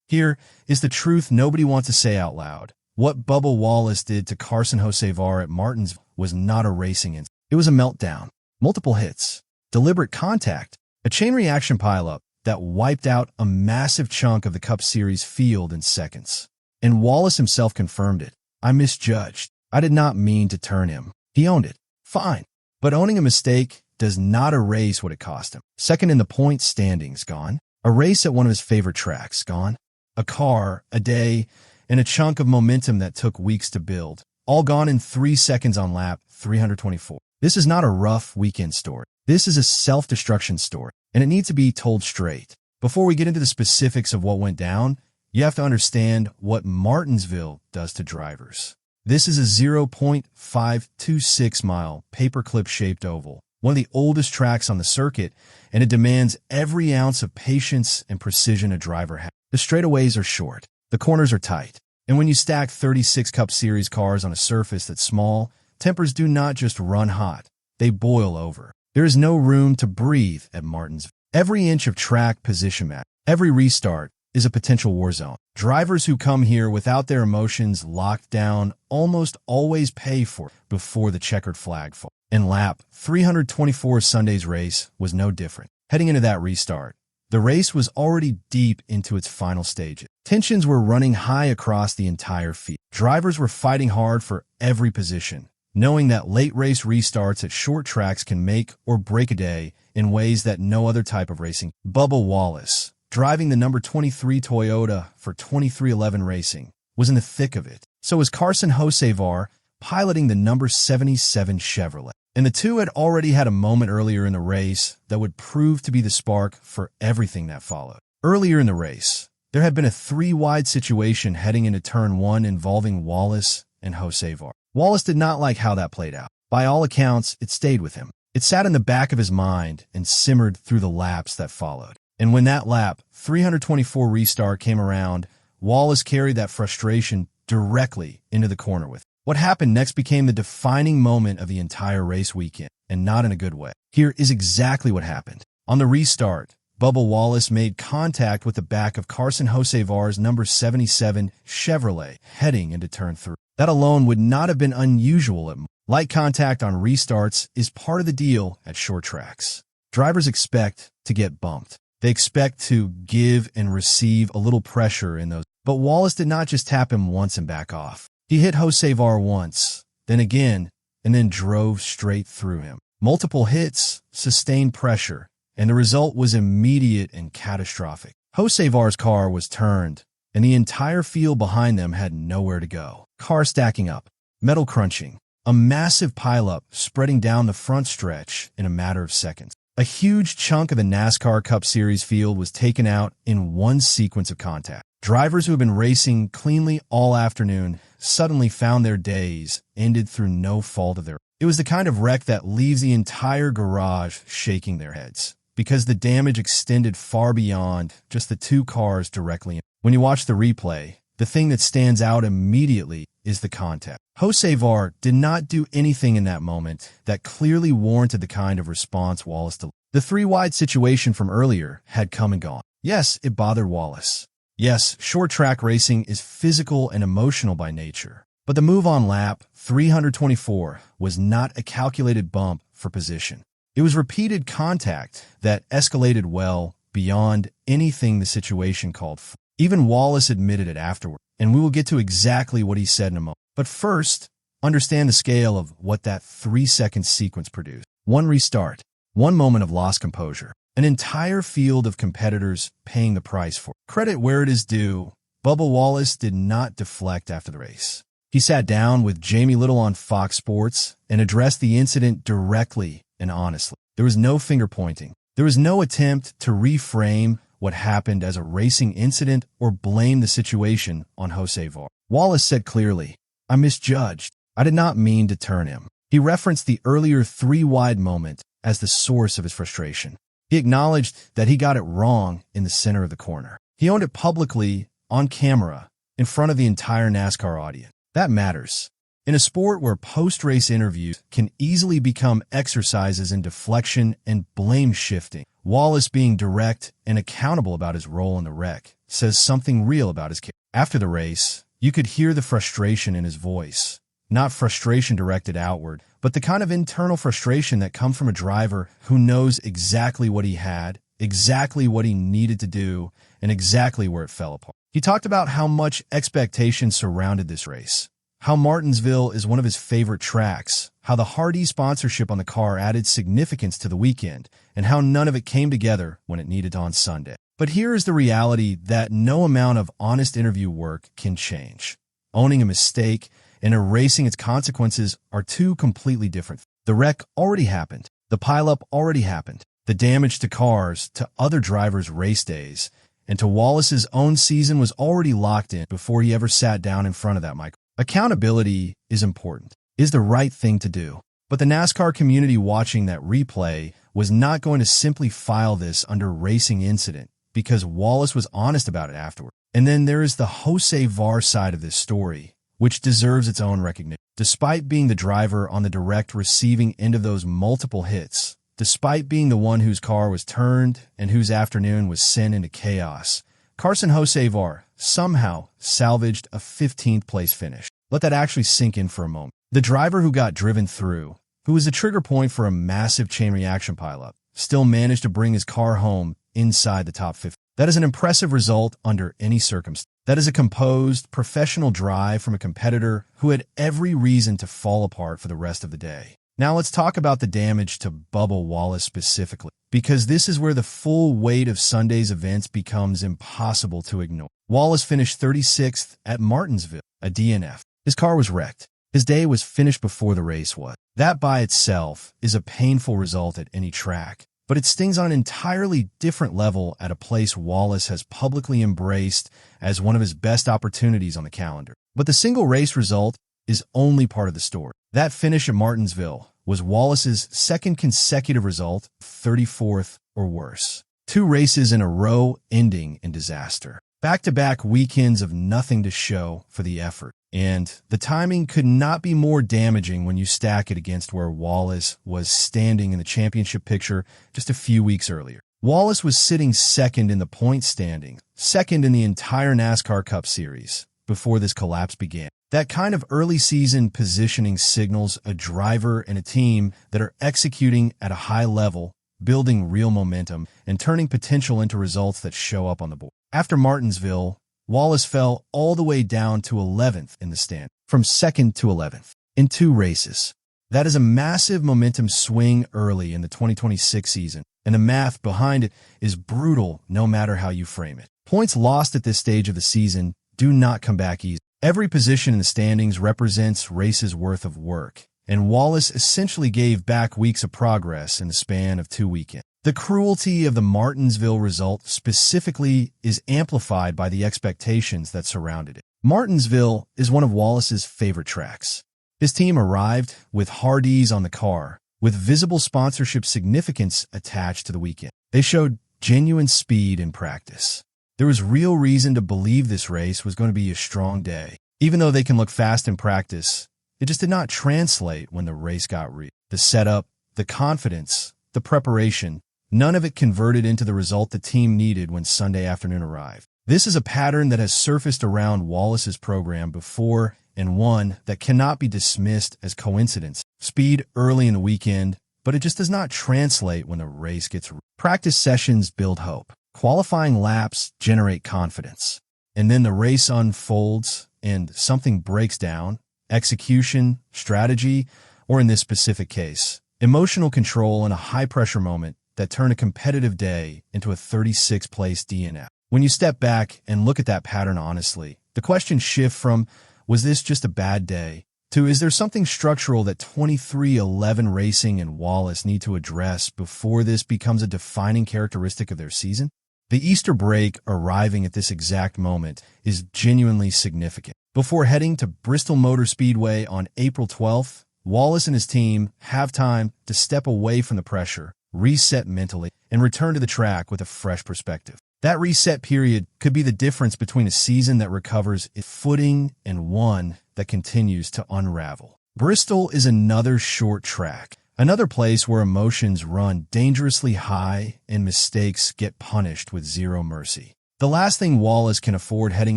Here is the truth nobody wants to say out loud. What Bubba Wallace did to Carson Hocevar at Martinsville was not a racing incident. It was a meltdown. Multiple hits, deliberate contact, a chain reaction pileup that wiped out a massive chunk of the Cup Series field in seconds. And Wallace himself confirmed it. I misjudged. I did not mean to turn him. He owned it. Fine. But owning a mistake does not erase what it cost him. Second in the point standings, gone. A race at one of his favorite tracks, gone. A car, a day, and a chunk of momentum that took weeks to build. All gone in 3 seconds on lap 324. This is not a rough weekend story. This is a self-destruction story, and it needs to be told straight. Before we get into the specifics of what went down, you have to understand what Martinsville does to drivers. This is a 0.526-mile paperclip-shaped oval, one of the oldest tracks on the circuit, and it demands every ounce of patience and precision a driver has. The straightaways are short. The corners are tight. And when you stack 36 Cup Series cars on a surface that's small, tempers do not just run hot. They boil over. There is no room to breathe at Martinsville. Every inch of track position match, every restart is a potential war zone. Drivers who come here without their emotions locked down almost always pay for it before the checkered flag falls. And lap 324 Sunday's race was no different. Heading into that restart, the race was already deep into its final stages. Tensions were running high across the entire field. Drivers were fighting hard for every position, knowing that late race restarts at short tracks can make or break a day in ways that no other type of racing. Bubba Wallace, driving the number 23 Toyota for 2311 Racing, was in the thick of it. So was Carson Hocevar, piloting the number 77 Chevrolet. And the two had already had a moment earlier in the race that would prove to be the spark for everything that followed. Earlier in the race, there had been a 3-wide situation heading into Turn 1 involving Wallace and Hocevar. Wallace did not like how that played out. By all accounts, it stayed with him. It sat in the back of his mind and simmered through the laps that followed. And when that lap 324 restart came around, Wallace carried that frustration directly into the corner with him. What happened next became the defining moment of the entire race weekend, and not in a good way. Here is exactly what happened. On the restart, Bubba Wallace made contact with the back of Carson Hocevar's number 77 Chevrolet heading into Turn 3. That alone would not have been unusual at light contact on restarts is part of the deal at short tracks. Drivers expect to get bumped. They expect to give and receive a little pressure in those. But Wallace did not just tap him once and back off. He hit Hocevar once, then again, and then drove straight through him. Multiple hits, sustained pressure, and the result was immediate and catastrophic. Hocevar's car was turned, and the entire field behind them had nowhere to go. Car stacking up, metal crunching, a massive pileup spreading down the front stretch in a matter of seconds. A huge chunk of the NASCAR Cup Series field was taken out in one sequence of contact. Drivers who have been racing cleanly all afternoon suddenly found their days ended through no fault of their own. It was the kind of wreck that leaves the entire garage shaking their heads, because the damage extended far beyond just the two cars directly in. When you watch the replay, the thing that stands out immediately is the contact. Hocevar did not do anything in that moment that clearly warranted the kind of response Wallace delivered. The 3-wide situation from earlier had come and gone. Yes, it bothered Wallace. Yes, short track racing is physical and emotional by nature. But the move on lap 324 was not a calculated bump for position. It was repeated contact that escalated well beyond anything the situation called for. Even Wallace admitted it afterward, and we will get to exactly what he said in a moment. But first, understand the scale of what that 3-second sequence produced. One restart, one moment of lost composure, an entire field of competitors paying the price for it. Credit where it is due, Bubba Wallace did not deflect after the race. He sat down with Jamie Little on Fox Sports and addressed the incident directly and honestly. There was no finger pointing. There was no attempt to reframe what happened as a racing incident or blame the situation on Hocevar. Wallace said clearly, I misjudged. I did not mean to turn him. He referenced the earlier 3-wide moment as the source of his frustration. He acknowledged that he got it wrong in the center of the corner. He owned it publicly, on camera, in front of the entire NASCAR audience. That matters. In a sport where post-race interviews can easily become exercises in deflection and blame shifting, Wallace, being direct and accountable about his role in the wreck, says something real about his character. After the race, you could hear the frustration in his voice. Not frustration directed outward, but the kind of internal frustration that comes from a driver who knows exactly what he had, exactly what he needed to do, and exactly where it fell apart. He talked about how much expectation surrounded this race, how Martinsville is one of his favorite tracks, how the Hardy sponsorship on the car added significance to the weekend, and how none of it came together when it needed on Sunday. But here is the reality that no amount of honest interview work can change. Owning a mistake and erasing its consequences are two completely different things. The wreck already happened. The pileup already happened. The damage to cars, to other drivers' race days, and to Wallace's own season was already locked in before he ever sat down in front of that microphone. Accountability is important, is the right thing to do. But the NASCAR community watching that replay was not going to simply file this under racing incident because Wallace was honest about it afterward. And then there is the Hocevar side of this story, which deserves its own recognition. Despite being the driver on the direct receiving end of those multiple hits, despite being the one whose car was turned and whose afternoon was sent into chaos, Carson Hocevar somehow salvaged a 15th place finish. Let that actually sink in for a moment. The driver who got driven through, who was the trigger point for a massive chain reaction pileup, still managed to bring his car home inside the top 50. That is an impressive result under any circumstance. That is a composed, professional drive from a competitor who had every reason to fall apart for the rest of the day. Now let's talk about the damage to Bubba Wallace specifically, because this is where the full weight of Sunday's events becomes impossible to ignore. Wallace finished 36th at Martinsville, a DNF. His car was wrecked. His day was finished before the race was. That by itself is a painful result at any track, but it stings on an entirely different level at a place Wallace has publicly embraced as one of his best opportunities on the calendar. But the single race result is only part of the story. That finish at Martinsville was Wallace's second consecutive result, 34th or worse. 2 races in a row ending in disaster. Back-to-back weekends of nothing to show for the effort. And the timing could not be more damaging when you stack it against where Wallace was standing in the championship picture just a few weeks earlier. Wallace was sitting second in the point standing, second in the entire NASCAR Cup Series, before this collapse began. That kind of early season positioning signals a driver and a team that are executing at a high level, building real momentum, and turning potential into results that show up on the board. After Martinsville, Wallace fell all the way down to 11th in the stand, from 2nd to 11th, in 2 races. That is a massive momentum swing early in the 2026 season, and the math behind it is brutal no matter how you frame it. Points lost at this stage of the season do not come back easy. Every position in the standings represents races worth of work, and Wallace essentially gave back weeks of progress in the span of 2 weekends. The cruelty of the Martinsville result specifically is amplified by the expectations that surrounded it. Martinsville is one of Wallace's favorite tracks. His team arrived with Hardee's on the car, with visible sponsorship significance attached to the weekend. They showed genuine speed in practice. There was real reason to believe this race was going to be a strong day. Even though they can look fast in practice, it just did not translate when the race got real. The setup, the confidence, the preparation, none of it converted into the result the team needed when Sunday afternoon arrived. This is a pattern that has surfaced around Wallace's program before, and one that cannot be dismissed as coincidence. Speed early in the weekend, but it just does not translate when the race gets real. Practice sessions build hope. Qualifying laps generate confidence. And then the race unfolds and something breaks down. Execution, strategy, or in this specific case, emotional control in a high-pressure moment that turn a competitive day into a 36th place DNF. When you step back and look at that pattern honestly, the question shifts from, was this just a bad day, to is there something structural that 2311 Racing and Wallace need to address before this becomes a defining characteristic of their season? The Easter break arriving at this exact moment is genuinely significant. Before heading to Bristol Motor Speedway on April 12th, Wallace and his team have time to step away from the pressure, reset mentally, and return to the track with a fresh perspective. That reset period could be the difference between a season that recovers its footing and one that continues to unravel. Bristol is another short track, another place where emotions run dangerously high and mistakes get punished with zero mercy. The last thing Wallace can afford heading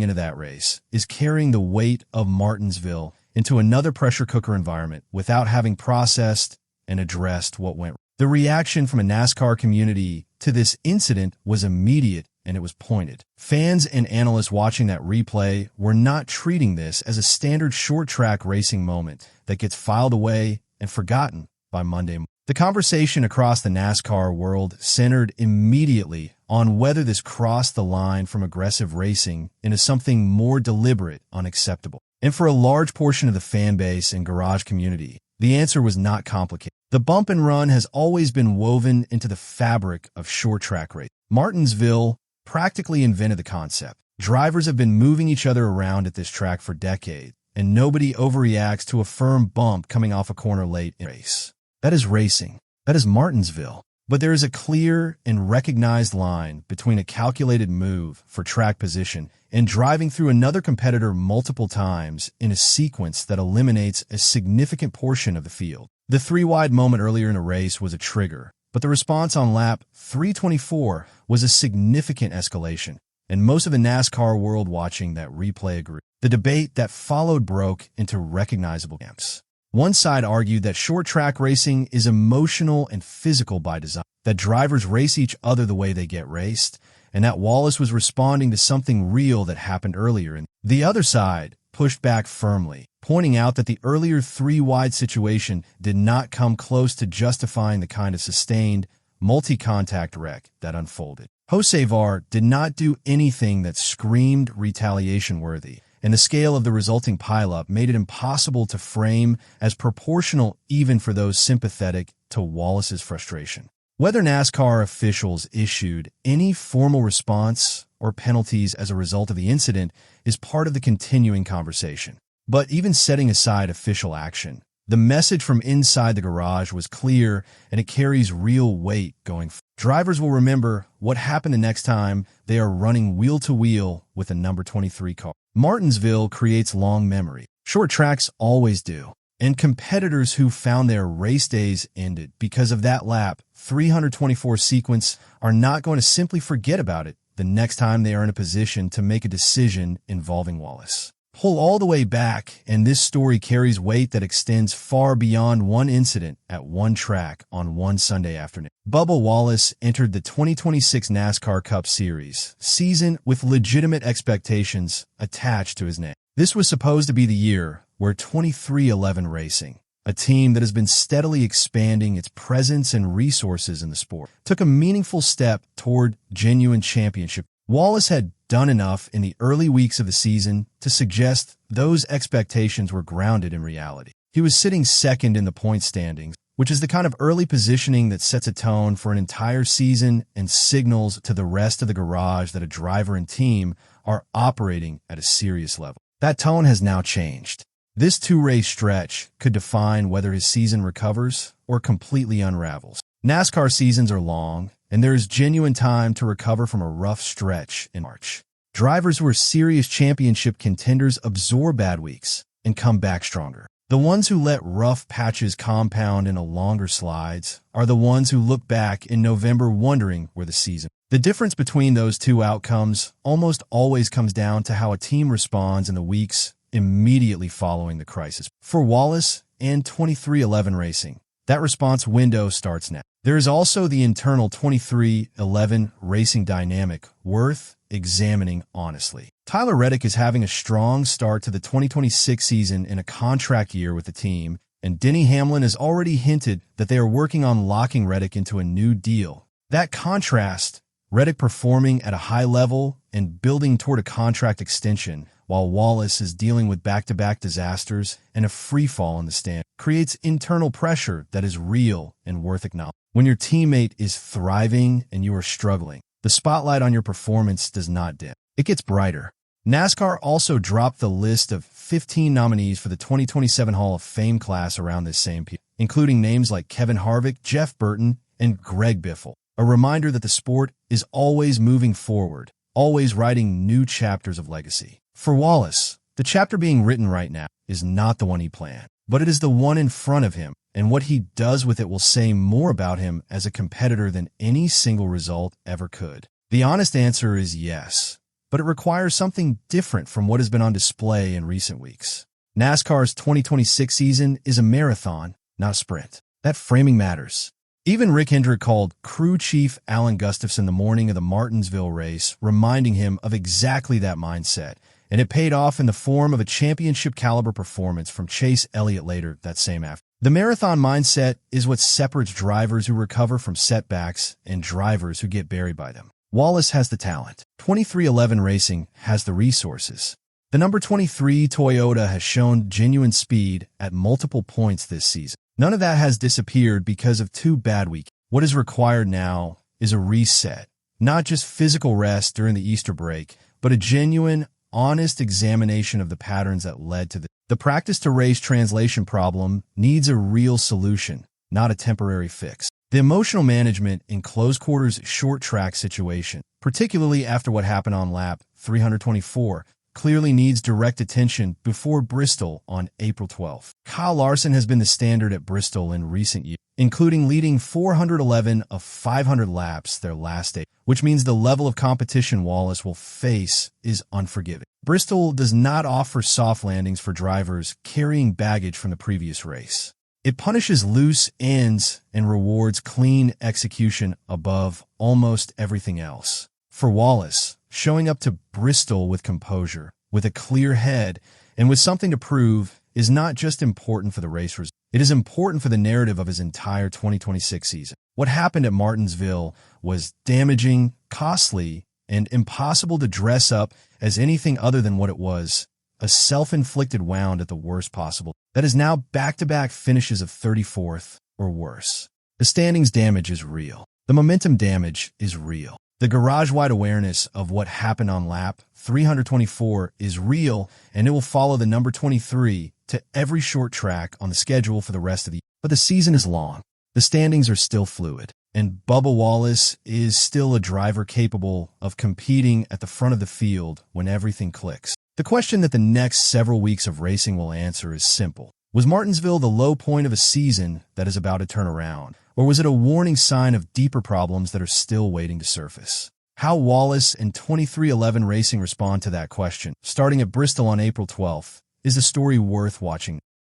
into that race is carrying the weight of Martinsville into another pressure cooker environment without having processed and addressed what went wrong. The reaction from a NASCAR community to this incident was immediate and it was pointed. Fans and analysts watching that replay were not treating this as a standard short track racing moment that gets filed away and forgotten by Monday morning. The conversation across the NASCAR world centered immediately on whether this crossed the line from aggressive racing into something more deliberate, unacceptable. And for a large portion of the fan base and garage community, the answer was not complicated. The bump and run has always been woven into the fabric of short track racing. Martinsville practically invented the concept. Drivers have been moving each other around at this track for decades, and nobody overreacts to a firm bump coming off a corner late in a race. That is racing. That is Martinsville. But there is a clear and recognized line between a calculated move for track position and driving through another competitor multiple times in a sequence that eliminates a significant portion of the field. The three-wide moment earlier in a race was a trigger, but the response on lap 324 was a significant escalation, and most of the NASCAR world watching that replay agreed. The debate that followed broke into recognizable camps. One side argued that short track racing is emotional and physical by design, that drivers race each other the way they get raced, and that Wallace was responding to something real that happened earlier. The other side pushed back firmly, pointing out that the earlier three-wide situation did not come close to justifying the kind of sustained, multi-contact wreck that unfolded. Hocevar did not do anything that screamed retaliation-worthy, and the scale of the resulting pileup made it impossible to frame as proportional even for those sympathetic to Wallace's frustration. Whether NASCAR officials issued any formal response or penalties as a result of the incident is part of the continuing conversation. But even setting aside official action, the message from inside the garage was clear and it carries real weight going forward. Drivers will remember what happened the next time they are running wheel-to-wheel with a number 23 car. Martinsville creates long memory. Short tracks always do. And competitors who found their race days ended because of that lap 324 sequence are not going to simply forget about it the next time they are in a position to make a decision involving Wallace. Pull all the way back, and this story carries weight that extends far beyond one incident at one track on one Sunday afternoon. Bubba Wallace entered the 2026 NASCAR Cup Series season with legitimate expectations attached to his name. This was supposed to be the year where 2311 Racing, a team that has been steadily expanding its presence and resources in the sport, took a meaningful step toward genuine championship. Wallace had done enough in the early weeks of the season to suggest those expectations were grounded in reality. He was sitting second in the point standings, which is the kind of early positioning that sets a tone for an entire season and signals to the rest of the garage that a driver and team are operating at a serious level. That tone has now changed. This two-race stretch could define whether his season recovers or completely unravels. NASCAR seasons are long, and there is genuine time to recover from a rough stretch in March. Drivers who are serious championship contenders absorb bad weeks and come back stronger. The ones who let rough patches compound into longer slides are the ones who look back in November wondering where the season. The difference between those two outcomes almost always comes down to how a team responds in the weeks immediately following the crisis. For Wallace and 2311 Racing, that response window starts now. There is also the internal 2311 Racing dynamic worth examining honestly. Tyler Reddick is having a strong start to the 2026 season in a contract year with the team, and Denny Hamlin has already hinted that they are working on locking Reddick into a new deal. That contrast, Reddick performing at a high level and building toward a contract extension, while Wallace is dealing with back-to-back disasters and a free-fall in the stand, creates internal pressure that is real and worth acknowledging. When your teammate is thriving and you are struggling, the spotlight on your performance does not dim. It gets brighter. NASCAR also dropped the list of 15 nominees for the 2027 Hall of Fame class around this same period, including names like Kevin Harvick, Jeff Burton, and Greg Biffle. a reminder that the sport is always moving forward, always writing new chapters of legacy. For Wallace, the chapter being written right now is not the one he planned, but it is the one in front of him, and what he does with it will say more about him as a competitor than any single result ever could. The honest answer is yes, but it requires something different from what has been on display in recent weeks. NASCAR's 2026 season is a marathon, not a sprint. That framing matters. Even Rick Hendrick called crew chief Alan Gustafson the morning of the Martinsville race, reminding him of exactly that mindset, and it paid off in the form of a championship-caliber performance from Chase Elliott later that same afternoon. The marathon mindset is what separates drivers who recover from setbacks and drivers who get buried by them. Wallace has the talent. 2311 Racing has the resources. The number 23 Toyota has shown genuine speed at multiple points this season. None of that has disappeared because of 2 bad weeks. What is required now is a reset, not just physical rest during the Easter break, but a genuine, honest examination of the patterns that led to this. The practice-to-race translation problem needs a real solution, not a temporary fix. The emotional management in close-quarters short-track situation, particularly after what happened on lap 324, clearly needs direct attention before Bristol on April 12th. Kyle Larson has been the standard at Bristol in recent years, including leading 411 of 500 laps their last day, which means the level of competition Wallace will face is unforgiving. Bristol does not offer soft landings for drivers carrying baggage from the previous race. It punishes loose ends and rewards clean execution above almost everything else. For Wallace, showing up to Bristol with composure, with a clear head, and with something to prove is not just important for the race result. It is important for the narrative of his entire 2026 season. What happened at Martinsville was damaging, costly, and impossible to dress up as anything other than what it was, a self-inflicted wound at the worst possible. That is now back-to-back finishes of 34th or worse. The standings damage is real. The momentum damage is real. The garage-wide awareness of what happened on lap 324 is real, and it will follow the number 23 to every short track on the schedule for the rest of the year. But the season is long. The standings are still fluid, and Bubba Wallace is still a driver capable of competing at the front of the field when everything clicks. The question that the next several weeks of racing will answer is simple. Was Martinsville the low point of a season that is about to turn around? Or was it a warning sign of deeper problems that are still waiting to surface? How Wallace and 2311 Racing respond to that question, starting at Bristol on April 12th, is a story worth watching.